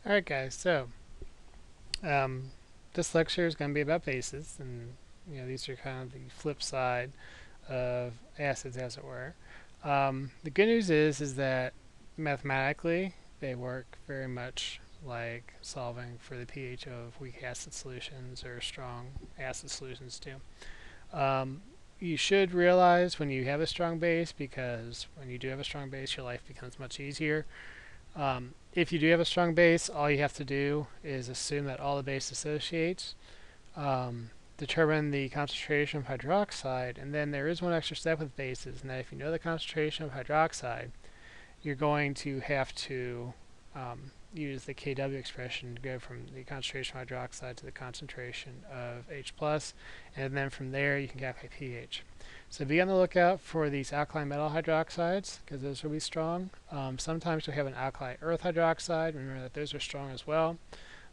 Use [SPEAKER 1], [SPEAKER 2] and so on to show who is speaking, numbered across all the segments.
[SPEAKER 1] Alright guys, so um, this lecture is going to be about bases, and these are kind of the flip side of acids, as it were. The good news is that mathematically they work very much like solving for the pH of weak acid solutions or strong acid solutions do. You should realize when you have a strong base, because when you do have a strong base, your life becomes much easier. If you do have a strong base, all you have to do is assume that all the base associates, determine the concentration of hydroxide, and then there is one extra step with bases, and that if you know the concentration of hydroxide, you're going to have to use the Kw expression to go from the concentration of hydroxide to the concentration of H+, and then from there you can calculate pH. So be on the lookout for these alkali metal hydroxides, because those will be strong. Sometimes you'll have an alkali earth hydroxide. Remember that those are strong as well.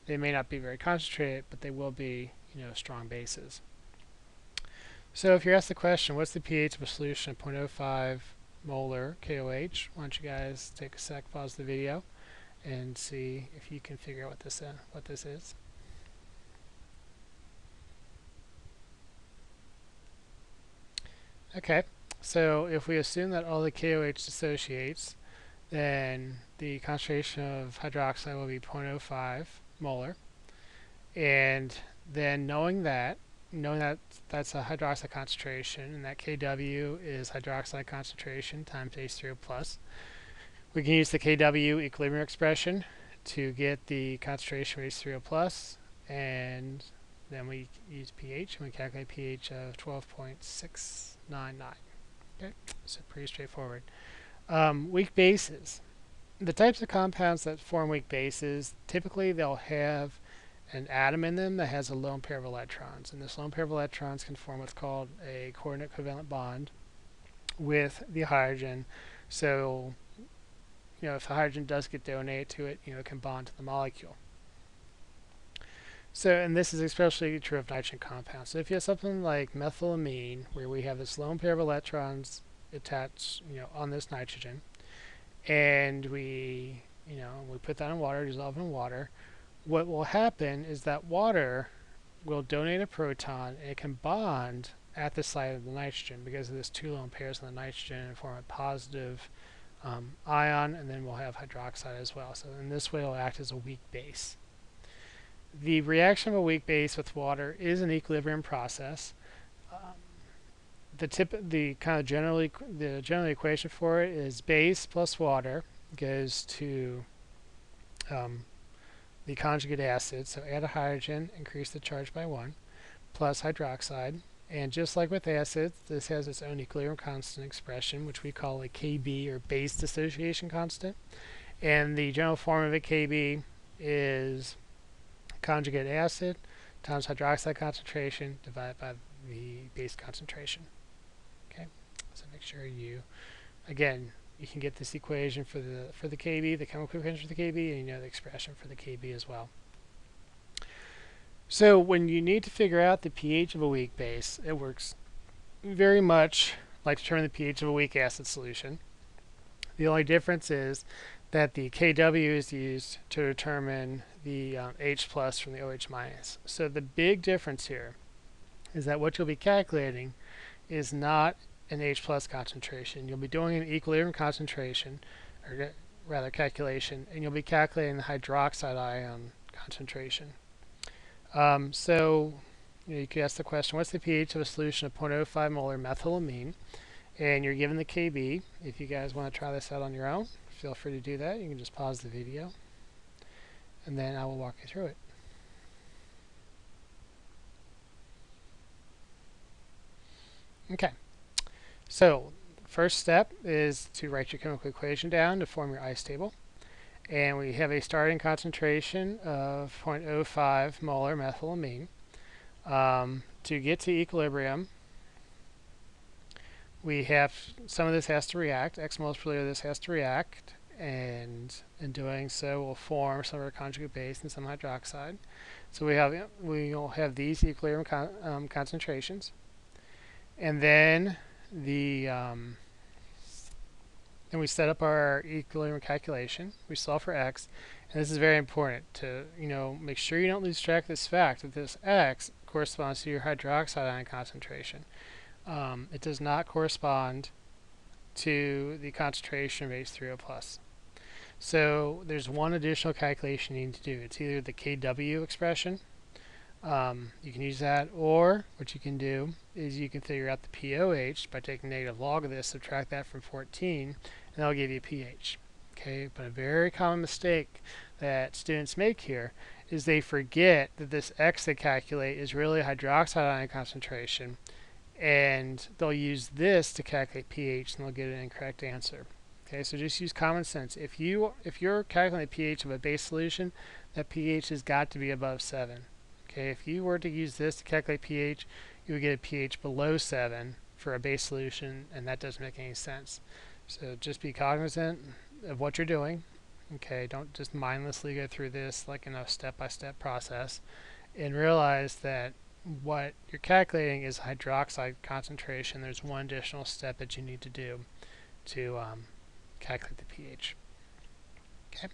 [SPEAKER 1] They may not be very concentrated, but they will be, strong bases. So if you're asked the question, what's the pH of a solution of 0.05 molar KOH? Why don't you guys take a sec, pause the video, and see if you can figure out what this is. Okay, so if we assume that all the KOH dissociates, then the concentration of hydroxide will be 0.05 molar. And then knowing that that's a hydroxide concentration, and that Kw is hydroxide concentration times H3O plus, we can use the Kw equilibrium expression to get the concentration of H3O plus, and then we use pH, and we calculate pH of 12.699. Okay, so pretty straightforward. Weak bases. The types of compounds that form weak bases, typically they'll have an atom in them that has a lone pair of electrons, and this lone pair of electrons can form what's called a coordinate covalent bond with the hydrogen. So, if the hydrogen does get donated to it, it can bond to the molecule. So, and this is especially true of nitrogen compounds. So if you have something like methylamine, where we have this lone pair of electrons attached, on this nitrogen, and we put that in water, dissolve in water, what will happen is that water will donate a proton, and it can bond at the site of the nitrogen because of this two lone pairs on the nitrogen and form a positive ion, and then we'll have hydroxide as well. So in this way, it will act as a weak base. The reaction of a weak base with water is an equilibrium process. The general equation for it is base plus water goes to the conjugate acid, so add a hydrogen, increase the charge by 1, plus hydroxide. And just like with acids, this has its own equilibrium constant expression, which we call a Kb, or base dissociation constant. And the general form of a Kb is conjugate acid times hydroxide concentration divided by the base concentration. Okay, so make sure again, you can get this equation for the Kb, the chemical equation for the Kb, and the expression for the Kb as well. So when you need to figure out the pH of a weak base, it works very much like determining the pH of a weak acid solution. The only difference is that the Kw is used to determine the H plus from the OH minus. So the big difference here is that what you'll be calculating is not an H plus concentration. You'll be doing an equilibrium concentration, or rather calculation, and you'll be calculating the hydroxide ion concentration. So you could ask the question, what's the pH of a solution of 0.05 molar methylamine? And you're given the Kb. If you guys want to try this out on your own, feel free to do that. You can just pause the video, and then I will walk you through it. Okay, so first step is to write your chemical equation down to form your ice table. And we have a starting concentration of 0.05 molar methylamine. To get to equilibrium, we have some of this has to react. X moles per liter of this has to react, and in doing so, we'll form some of our conjugate base and some hydroxide. So we will have these equilibrium concentrations, and then the and we set up our equilibrium calculation. We solve for x, and this is very important to make sure you don't lose track of this fact that this x corresponds to your hydroxide ion concentration. It does not correspond to the concentration of H3O plus. So there's one additional calculation you need to do. It's either the Kw expression. You can use that, or what you can do is you can figure out the pOH by taking negative log of this, subtract that from 14, and that'll give you pH. Okay, but a very common mistake that students make here is they forget that this X they calculate is really hydroxide ion concentration, and they'll use this to calculate pH, and they'll get an incorrect answer. Okay, so just use common sense. If you're calculating the pH of a base solution, that pH has got to be above 7. Okay, if you were to use this to calculate pH, you would get a pH below 7 for a base solution, and that doesn't make any sense. So just be cognizant of what you're doing. Okay, don't just mindlessly go through this like in a step-by-step process, and realize that what you're calculating is hydroxide concentration. There's one additional step that you need to do to calculate the pH. Okay.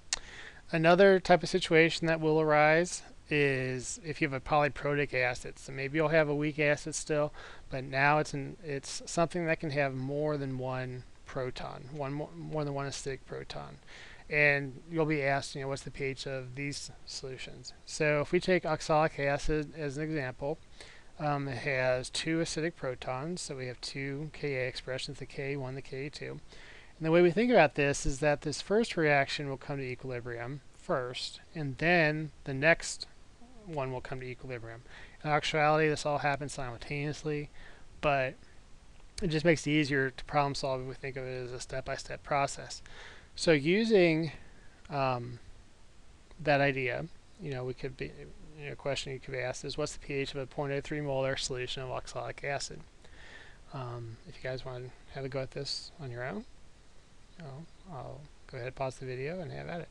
[SPEAKER 1] Another type of situation that will arise is if you have a polyprotic acid. So maybe you'll have a weak acid still, but now it's something that can have more than one proton, more than one acidic proton. And you'll be asked, what's the pH of these solutions? So if we take oxalic acid as an example, it has 2 acidic protons, so we have 2 Ka expressions, the Ka1, the Ka2. And the way we think about this is that this first reaction will come to equilibrium first, and then the next one will come to equilibrium. In actuality, this all happens simultaneously, but it just makes it easier to problem solve if we think of it as a step-by-step process. So using that idea, we could be, a question you could be asked is, what's the pH of a 0.03 molar solution of oxalic acid? If you guys want to have a go at this on your own, I'll go ahead and pause the video and have at it.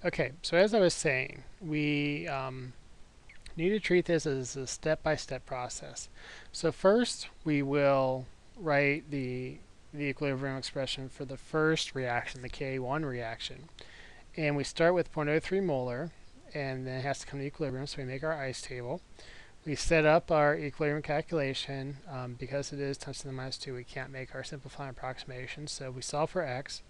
[SPEAKER 1] Okay, so as I was saying, we need to treat this as a step-by-step process. So first, we will write the equilibrium expression for the first reaction, the Ka1 reaction. And we start with 0.03 molar, and then it has to come to equilibrium, so we make our ice table. We set up our equilibrium calculation. Because it is 10 to the minus 2, we can't make our simplifying approximation, so we solve for x.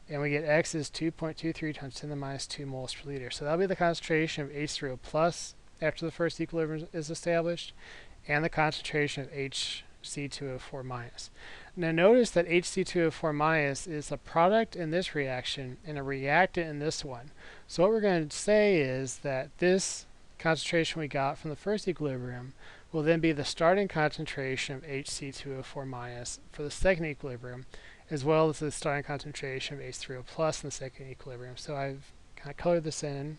[SPEAKER 1] And we get x is 2.23 times 10 to the minus 2 moles per liter. So that'll be the concentration of H3O plus after the first equilibrium is established, and the concentration of HC2O4 minus. Now notice that HC2O4 minus is a product in this reaction and a reactant in this one. So what we're going to say is that this concentration we got from the first equilibrium will then be the starting concentration of HC2O4 minus for the second equilibrium, as well as the starting concentration of H3O plus in the second equilibrium. So I've kind of colored this in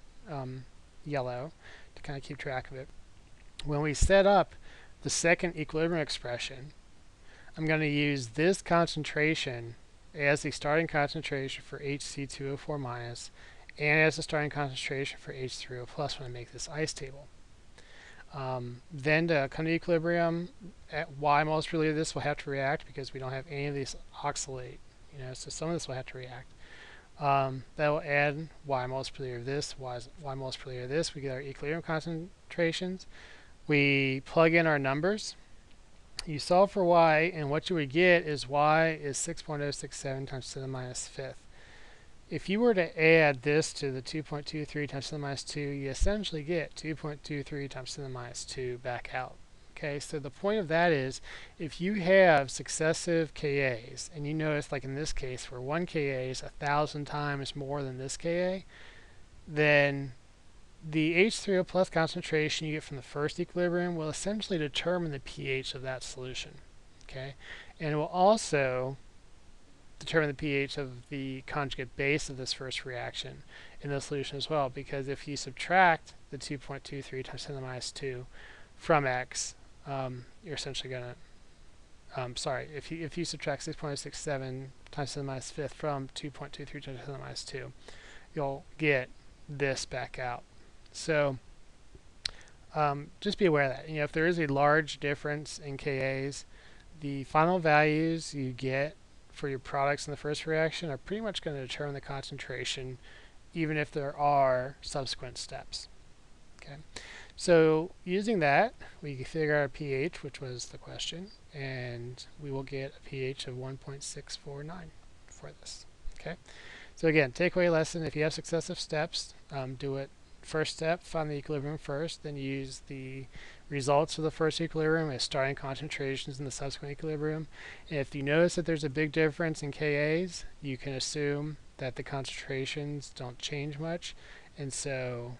[SPEAKER 1] yellow to kind of keep track of it. When we set up the second equilibrium expression, I'm going to use this concentration as the starting concentration for HC2O4 minus and as the starting concentration for H3O plus when I make this ice table. Then to come to equilibrium, at Y moles per liter, this will have to react because we don't have any of these oxalate, so some of this will have to react. That will add Y moles per liter of this, Y moles per liter of this. We get our equilibrium concentrations. We plug in our numbers. You solve for Y, and what you would get is Y is 6.067 times 10 to the minus 5th. If you were to add this to the 2.23 times 10 to the minus 2, you essentially get 2.23 times 10 to the minus 2 back out. Okay, so the point of that is, if you have successive Kas, and you notice like in this case where one Ka is 1,000 times more than this Ka, then the H3O plus concentration you get from the first equilibrium will essentially determine the pH of that solution. Okay, and it will also determine the pH of the conjugate base of this first reaction in the solution as well, because if you subtract the 2.23 times 10 to the minus 2 from x, you're essentially going to, if you subtract 6.67 times 10 to the minus 5th from 2.23 times 10 to the minus 2, you'll get this back out. So just be aware of that. If there is a large difference in Kas, the final values you get for your products in the first reaction are pretty much going to determine the concentration, even if there are subsequent steps. Okay, so using that, we can figure out a pH, which was the question, and we will get a pH of 1.649 for this. Okay, so again, takeaway lesson: if you have successive steps, do it. First step, find the equilibrium first, then use the results of the first equilibrium as starting concentrations in the subsequent equilibrium. If you notice that there's a big difference in Kas, you can assume that the concentrations don't change much, and so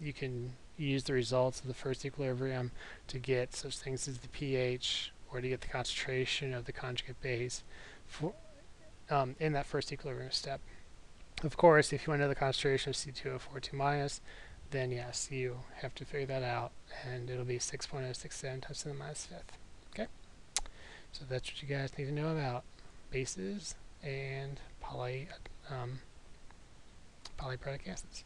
[SPEAKER 1] you can use the results of the first equilibrium to get such things as the pH or to get the concentration of the conjugate base for, in that first equilibrium step. Of course, if you want to know the concentration of C2O42 minus, then yes, you have to figure that out, and it'll be 6.067 times 10 to the minus fifth. Okay, so that's what you guys need to know about bases and polyprotic acids.